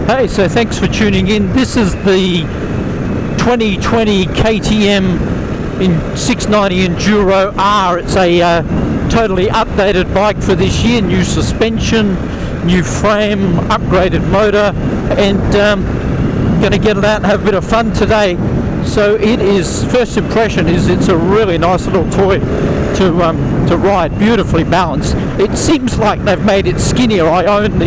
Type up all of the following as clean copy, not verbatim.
Hey, so thanks for tuning in. This is the 2020 KTM in 690 Enduro R. It's a totally updated bike for this year. New suspension, new frame, upgraded motor, and going to get it out and have a bit of fun today. So it is, first impression is it's a really nice little toy to ride, beautifully balanced. It seems like they've made it skinnier. I own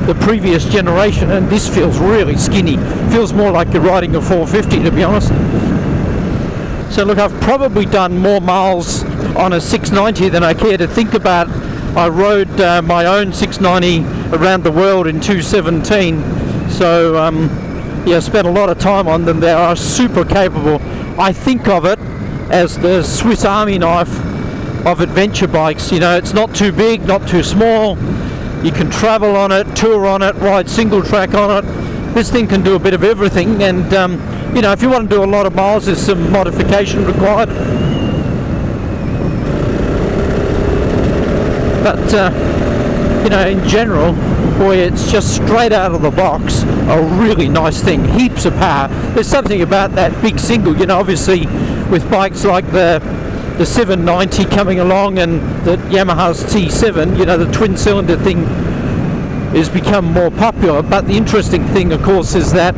the previous generation and this feels really skinny. Feels more like you're riding a 450, to be honest. So look, I've probably done more miles on a 690 than I care to think about. I rode my own 690 around the world in 2017, so yeah, spent a lot of time on them. They are super capable. I think of it as the Swiss Army knife of adventure bikes. You know, it's not too big, not too small. You can travel on it, tour on it, ride single track on it. This thing can do a bit of everything, and you know, if you want to do a lot of miles, there's some modification required. But you know, in general, boy, it's just straight out of the box a really nice thing. Heaps of power. There's something about that big single, you know, obviously with bikes like the 790 coming along and the Yamaha's T7, you know, the twin cylinder thing has become more popular. But the interesting thing, of course, is that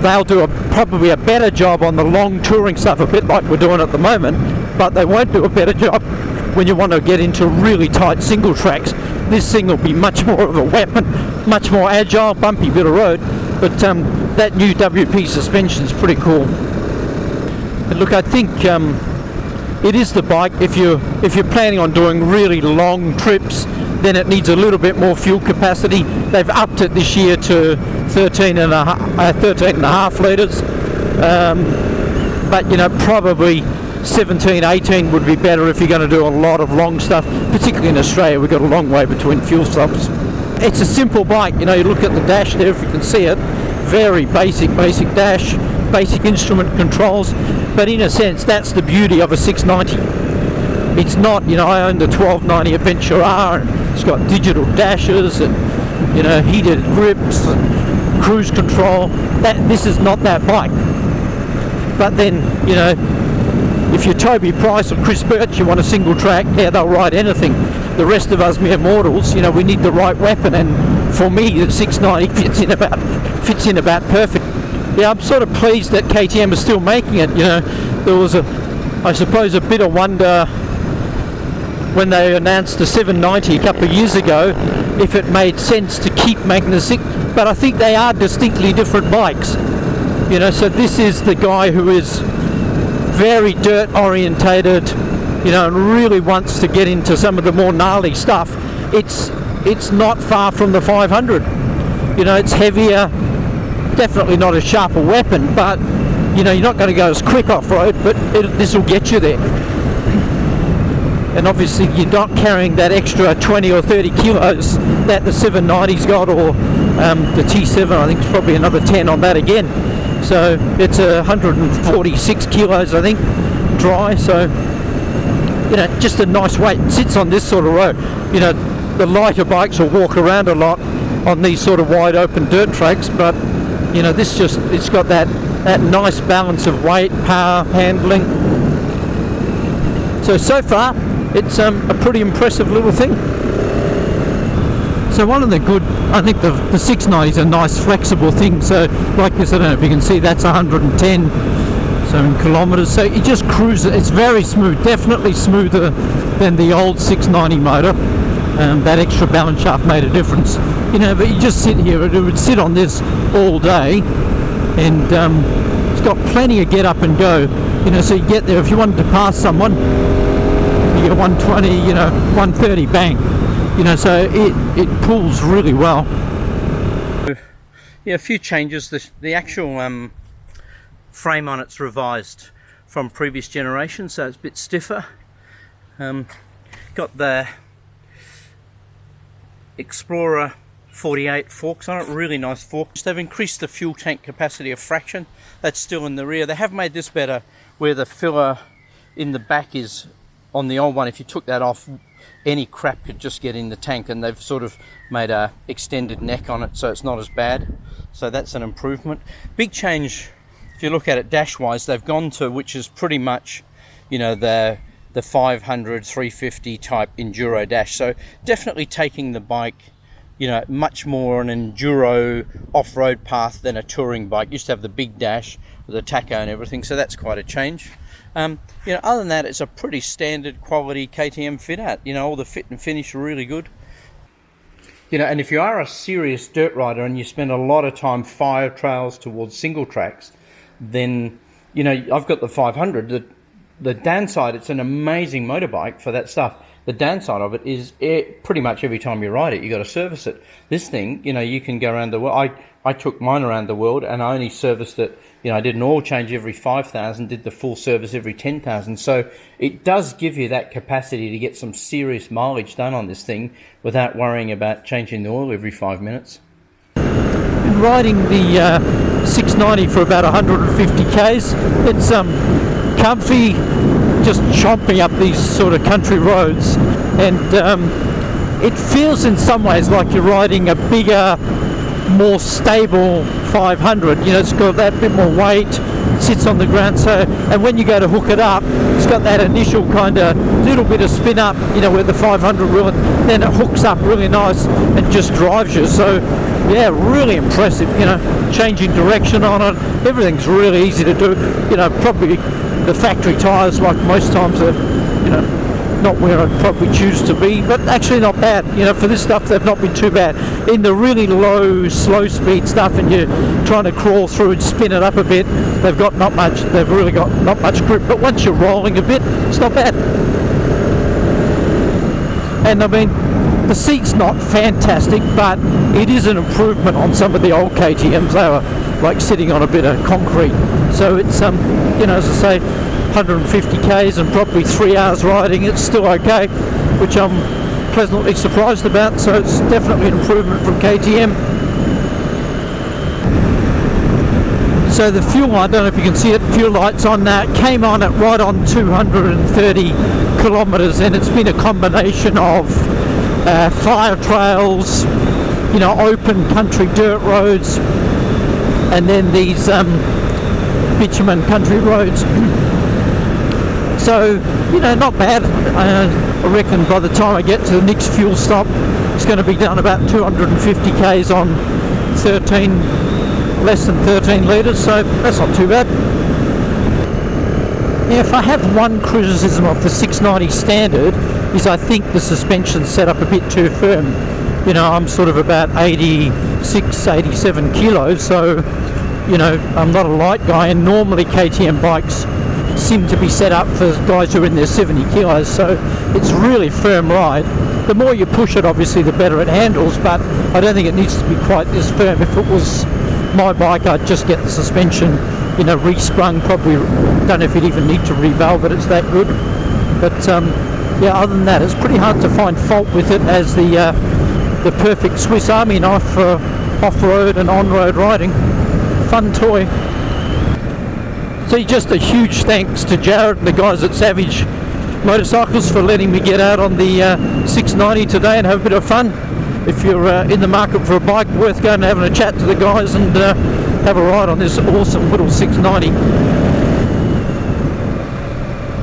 they'll do probably a better job on the long touring stuff, a bit like we're doing at the moment, but they won't do a better job when you want to get into really tight single tracks. This thing will be much more of a weapon, much more agile, bumpy bit of road, but that new WP suspension is pretty cool. And look, I think it is the bike, if you're planning on doing really long trips, then it needs a little bit more fuel capacity. They've upped it this year to 13 and a half litres, but you know, probably 17, 18 would be better if you're going to do a lot of long stuff, particularly in Australia. We've got a long way between fuel stops. It's a simple bike, you know, you look at the dash there if you can see it, very basic dash, basic instrument controls, but in a sense that's the beauty of a 690. It's not, you know, I own the 1290 Adventure R and it's got digital dashes and, you know, heated grips and cruise control. This is not that bike. But then, you know, if you're Toby Price or Chris Birch, you want a single track, yeah, they'll ride anything. The rest of us mere mortals, you know, we need the right weapon, and for me the 690 fits in about perfect. Yeah, I'm sort of pleased that KTM is still making it. You know, there was I suppose a bit of wonder when they announced the 790 a couple of years ago if it made sense to keep making the 6, but I think they are distinctly different bikes. You know, so this is the guy who is very dirt orientated, you know, and really wants to get into some of the more gnarly stuff. It's not far from the 500. You know, it's heavier, definitely not a sharper weapon, but you know, you're not going to go as quick off-road, but this will get you there. And obviously you're not carrying that extra 20 or 30 kilos that the 790's got, or the T7 I think is probably another 10 on that again. So it's 146 kilos I think dry, so you know, just a nice weight. It sits on this sort of road. You know, the lighter bikes will walk around a lot on these sort of wide open dirt tracks, but you know, this just, it's got that nice balance of weight, power, handling. So far it's a pretty impressive little thing. So one of the good, I think the 690 is a nice flexible thing. So like this, I don't know if you can see, that's 110 so in kilometers. So you just cruise it. It's very smooth, definitely smoother than the old 690 motor. That extra balance shaft made a difference. You know, but you just sit here, it would sit on this all day, and it's got plenty of get up and go. You know, so you get there, if you wanted to pass someone, you get 120, you know, 130, bang. You know, so it pulls really well. Yeah, a few changes. The actual frame on it's revised from previous generations, so it's a bit stiffer. Got the Explorer 48 forks on it, really nice forks. They've increased the fuel tank capacity a fraction. That's still in the rear. They have made this better, where the filler in the back is on the old one. If you took that off, any crap could just get in the tank, and they've sort of made a extended neck on it so it's not as bad. So that's an improvement. Big change, if you look at it dash wise, they've gone to, which is pretty much, you know, the 500, 350 type enduro dash. So definitely taking the bike, you know, much more an enduro off-road path than a touring bike. Used to have the big dash with the tacho and everything, so that's quite a change. You know, other than that, it's a pretty standard quality KTM fit out. You know, all the fit and finish are really good. You know, and if you are a serious dirt rider and you spend a lot of time fire trails towards single tracks, then, you know, I've got the 500. The downside, it's an amazing motorbike for that stuff. The downside of it is pretty much every time you ride it, you got to service it. This thing, you know, you can go around the world. I took mine around the world and I only serviced it, you know, I did an oil change every 5,000, did the full service every 10,000. So it does give you that capacity to get some serious mileage done on this thing without worrying about changing the oil every 5 minutes. Been riding the 690 for about 150 k's. It's comfy, just chomping up these sort of country roads, and it feels in some ways like you're riding a bigger, more stable 500. You know, it's got that bit more weight, sits on the ground. So, and when you go to hook it up, it's got that initial kind of little bit of spin up, you know, where the 500 will, then it hooks up really nice and just drives you. So yeah, really impressive. You know, changing direction on it, everything's really easy to do. You know, probably the factory tyres, like most times, are, you know, not where I'd probably choose to be, but actually not bad. You know, for this stuff, they've not been too bad. In the really low, slow speed stuff, and you're trying to crawl through and spin it up a bit, they've got not much. They've really got not much grip. But once you're rolling a bit, it's not bad. And I mean, the seat's not fantastic, but it is an improvement on some of the old KTMs. They were like sitting on a bit of concrete. So it's you know, as I say, 150 k's and probably 3 hours riding, it's still okay, which I'm pleasantly surprised about. So it's definitely an improvement from KTM. So the fuel, I don't know if you can see it, fuel lights on that came on at right on 230 kilometers, and it's been a combination of fire trails, you know, open country dirt roads, and then these bitumen country roads. So, you know, not bad. I reckon by the time I get to the next fuel stop, it's going to be done about 250 k's on less than 13 litres, so that's not too bad. Yeah, if I have one criticism of the 690 standard, is I think the suspension's set up a bit too firm. You know, I'm sort of about 86, 87 kilos, so, you know, I'm not a light guy, and normally KTM bikes seem to be set up for guys who are in their 70 kilos, so it's really firm ride. The more you push it, obviously, the better it handles, but I don't think it needs to be quite this firm. If it was my bike, I'd just get the suspension, you know, resprung. Probably don't know if you'd even need to revalve it, it's that good. But yeah, other than that, it's pretty hard to find fault with it as the perfect Swiss Army knife for off-road and on-road riding. Fun toy. So just a huge thanks to Jared and the guys at Savage Motorcycles for letting me get out on the 690 today and have a bit of fun. If you're in the market for a bike, worth going and having a chat to the guys and have a ride on this awesome little 690.